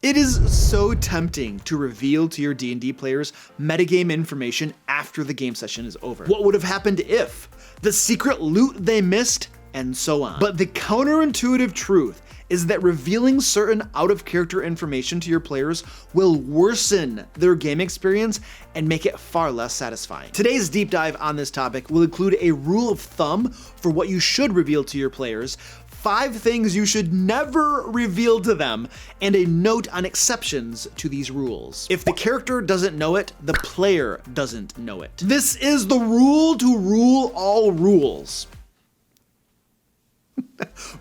It is so tempting to reveal to your D&D players metagame information after the game session is over. What would have happened if? The secret loot they missed, and so on. But the counterintuitive truth is that revealing certain out-of-character information to your players will worsen their game experience and make it far less satisfying. Today's deep dive on this topic will include a rule of thumb for what you should reveal to your players, 5 things you should never reveal to them, and a note on exceptions to these rules. If the character doesn't know it, the player doesn't know it. This is the rule to rule all rules.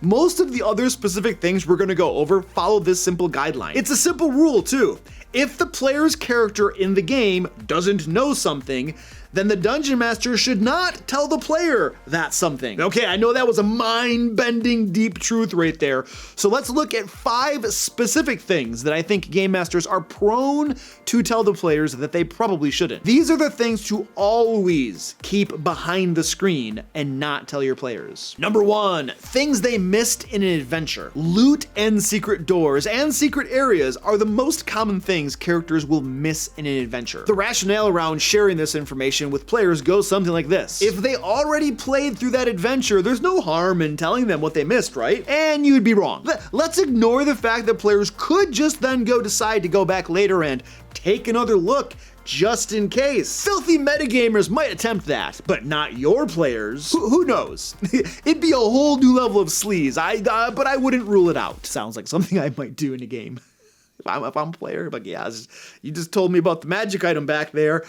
Most of the other specific things we're gonna go over follow this simple guideline. It's a simple rule too. If the player's character in the game doesn't know something, then the Dungeon Master should not tell the player that something. Okay, I know that was a mind-bending deep truth right there. So let's look at 5 specific things that I think Game Masters are prone to tell the players that they probably shouldn't. These are the things to always keep behind the screen and not tell your players. Number 1, things they missed in an adventure. Loot and secret doors and secret areas are the most common things characters will miss in an adventure. The rationale around sharing this information with players goes something like this. If they already played through that adventure, there's no harm in telling them what they missed, right? And you'd be wrong. Let's ignore the fact that players could just then decide to go back later and take another look just in case. Filthy metagamers might attempt that, but not your players. Who knows? It'd be a whole new level of sleaze, but I wouldn't rule it out. Sounds like something I might do in a game. If I'm a player, but yeah, you just told me about the magic item back there.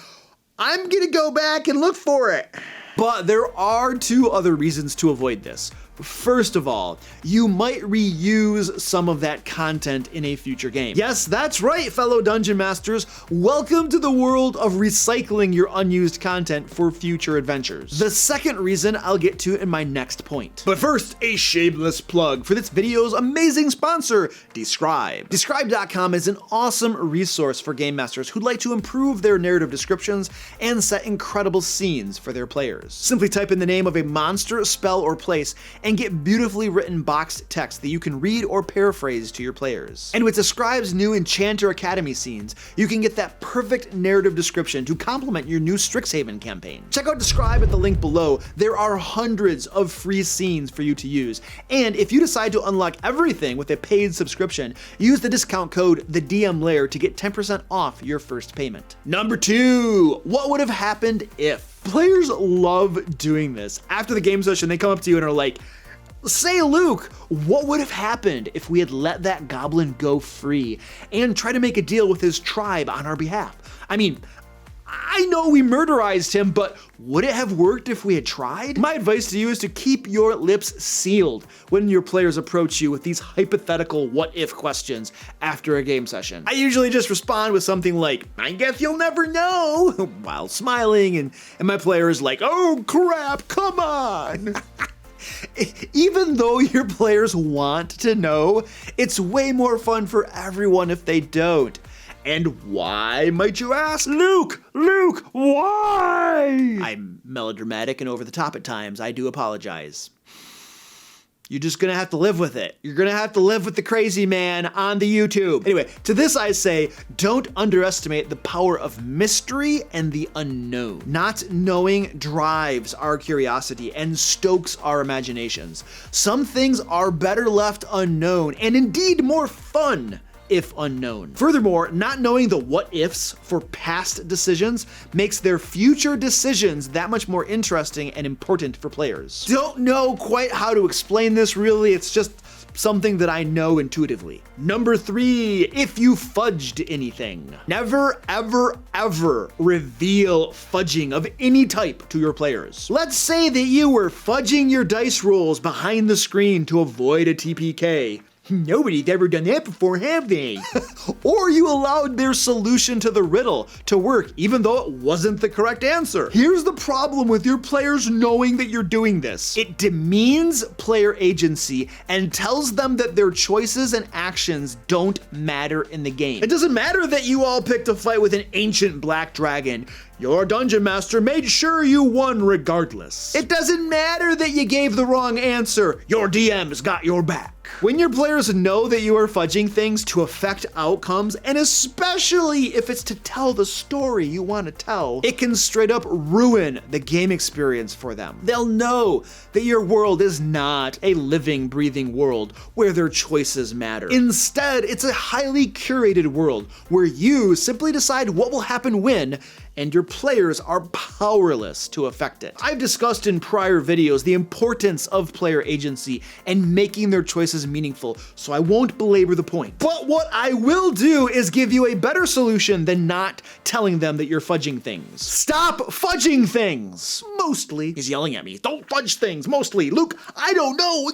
I'm gonna go back and look for it. But there are 2 other reasons to avoid this. First of all, you might reuse some of that content in a future game. Yes, that's right, fellow Dungeon Masters. Welcome to the world of recycling your unused content for future adventures. The second reason I'll get to in my next point. But first, a shameless plug for this video's amazing sponsor, Describe. Describe.com is an awesome resource for Game Masters who'd like to improve their narrative descriptions and set incredible scenes for their players. Simply type in the name of a monster, spell, or place and get beautifully written boxed text that you can read or paraphrase to your players. And with Describe's new Enchanter Academy scenes, you can get that perfect narrative description to complement your new Strixhaven campaign. Check out Describe at the link below. There are hundreds of free scenes for you to use. And if you decide to unlock everything with a paid subscription, use the discount code TheDMLair to get 10% off your first payment. Number 2, what would have happened if? Players love doing this. After the game session, they come up to you and are like, "Say, Luke, what would have happened if we had let that goblin go free and try to make a deal with his tribe on our behalf? I mean, I know we murderized him, but would it have worked if we had tried?" My advice to you is to keep your lips sealed when your players approach you with these hypothetical what-if questions after a game session. I usually just respond with something like, "I guess you'll never know," while smiling, and my player is like, "Oh crap, come on." Even though your players want to know, it's way more fun for everyone if they don't. And why, might you ask? Luke, why? I'm melodramatic and over the top at times. I do apologize. You're just gonna have to live with it. You're gonna have to live with the crazy man on the YouTube. Anyway, to this I say, don't underestimate the power of mystery and the unknown. Not knowing drives our curiosity and stokes our imaginations. Some things are better left unknown, and indeed more fun if unknown. Furthermore, not knowing the what-ifs for past decisions makes their future decisions that much more interesting and important for players. Don't know quite how to explain this really, it's just something that I know intuitively. Number 3, if you fudged anything. Never, ever, ever reveal fudging of any type to your players. Let's say that you were fudging your dice rolls behind the screen to avoid a TPK. Nobody's ever done that before, have they? Or you allowed their solution to the riddle to work even though it wasn't the correct answer. Here's the problem with your players knowing that you're doing this. It demeans player agency and tells them that their choices and actions don't matter in the game. It doesn't matter that you all picked a fight with an ancient black dragon. Your Dungeon Master made sure you won regardless. It doesn't matter that you gave the wrong answer. Your DM's got your back. When your players know that you are fudging things to affect outcomes, and especially if it's to tell the story you want to tell, it can straight up ruin the game experience for them. They'll know that your world is not a living, breathing world where their choices matter. Instead, it's a highly curated world where you simply decide what will happen when, and your players are powerless to affect it. I've discussed in prior videos the importance of player agency and making their choices meaningful, so I won't belabor the point. But what I will do is give you a better solution than not telling them that you're fudging things. Stop fudging things! Mostly. He's yelling at me. Don't fudge things, mostly. Luke, I don't know.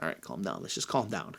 All right, calm down. Let's just calm down.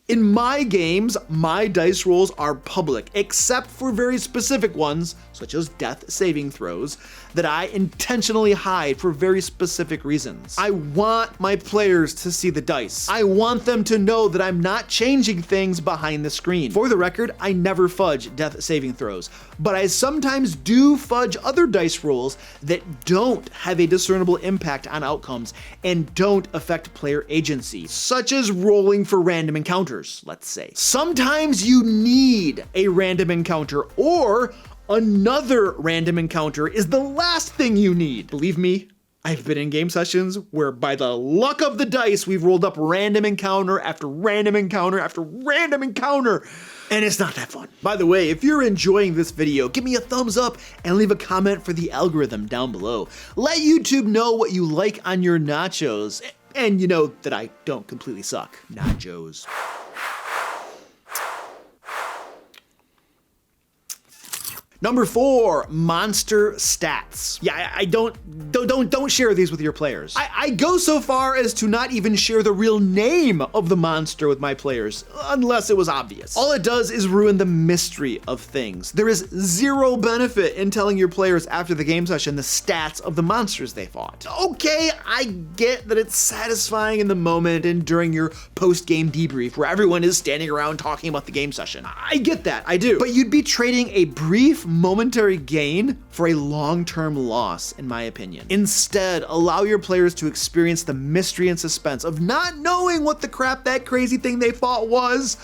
In my games, my dice rolls are public, except for very specific ones, such as death saving throws, that I intentionally hide for very specific reasons. I want my players to see the dice. I want them to know that I'm not changing things behind the screen. For the record, I never fudge death saving throws, but I sometimes do fudge other dice rolls that don't have a discernible impact on outcomes and don't affect player agency, such as rolling for random encounters, let's say. Sometimes you need a random encounter, or another random encounter is the last thing you need. Believe me, I've been in game sessions where by the luck of the dice, we've rolled up random encounter after random encounter after random encounter, and it's not that fun. By the way, if you're enjoying this video, give me a thumbs up and leave a comment for the algorithm down below. Let YouTube know what you like on your nachos, and you know that I don't completely suck. Nachos. Number 4, monster stats. Yeah, I don't share these with your players. I go so far as to not even share the real name of the monster with my players, unless it was obvious. All it does is ruin the mystery of things. There is zero benefit in telling your players after the game session the stats of the monsters they fought. Okay, I get that it's satisfying in the moment and during your post-game debrief where everyone is standing around talking about the game session. I get that, I do. But you'd be trading a brief momentary gain for a long-term loss, in my opinion. Instead, allow your players to experience the mystery and suspense of not knowing what the crap that crazy thing they fought was,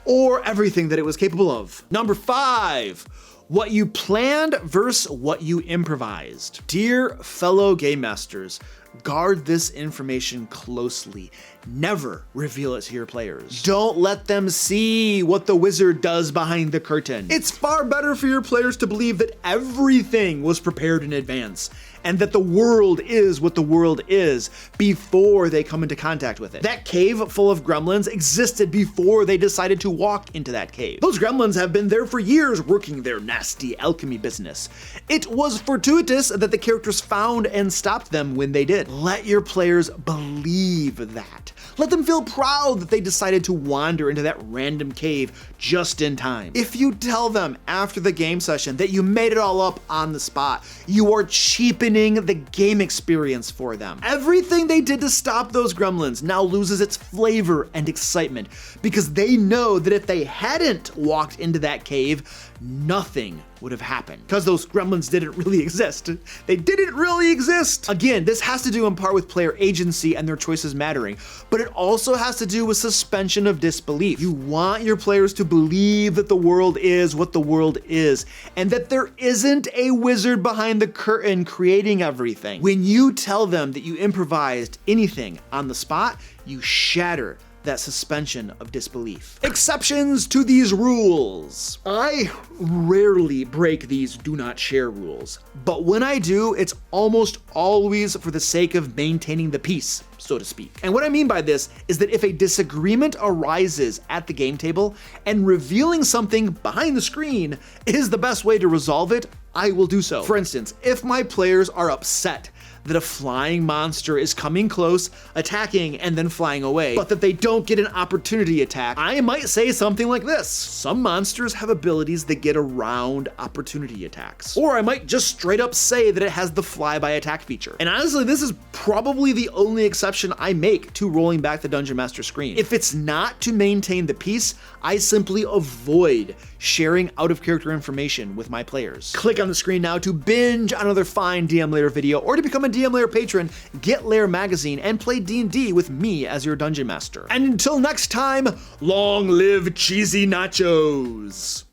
or everything that it was capable of. Number 5, what you planned versus what you improvised. Dear fellow game masters, guard this information closely. Never reveal it to your players. Don't let them see what the wizard does behind the curtain. It's far better for your players to believe that everything was prepared in advance and that the world is what the world is before they come into contact with it. That cave full of gremlins existed before they decided to walk into that cave. Those gremlins have been there for years working their nasty alchemy business. It was fortuitous that the characters found and stopped them when they did. Let your players believe that. Let them feel proud that they decided to wander into that random cave just in time. If you tell them after the game session that you made it all up on the spot, you are cheapening the game experience for them. Everything they did to stop those gremlins now loses its flavor and excitement because they know that if they hadn't walked into that cave, nothing would have happened because those gremlins didn't really exist. They didn't really exist. Again, this has to do in part with player agency and their choices mattering, but it also has to do with suspension of disbelief. You want your players to believe that the world is what the world is and that there isn't a wizard behind the curtain creating everything. When you tell them that you improvised anything on the spot, you shatter that suspension of disbelief. Exceptions to these rules. I rarely break these do not share rules, but when I do, it's almost always for the sake of maintaining the peace, so to speak. And what I mean by this is that if a disagreement arises at the game table and revealing something behind the screen is the best way to resolve it, I will do so. For instance, if my players are upset that a flying monster is coming close, attacking, and then flying away, but that they don't get an opportunity attack, I might say something like this. Some monsters have abilities that get around opportunity attacks. Or I might just straight up say that it has the flyby attack feature. And honestly, this is probably the only exception I make to rolling back the Dungeon Master screen. If it's not to maintain the peace, I simply avoid sharing out-of-character information with my players. Click on the screen now to binge another fine DM Lair video, or to become a DM Lair patron, get Lair magazine, and play D&D with me as your dungeon master. And until next time, long live cheesy nachos!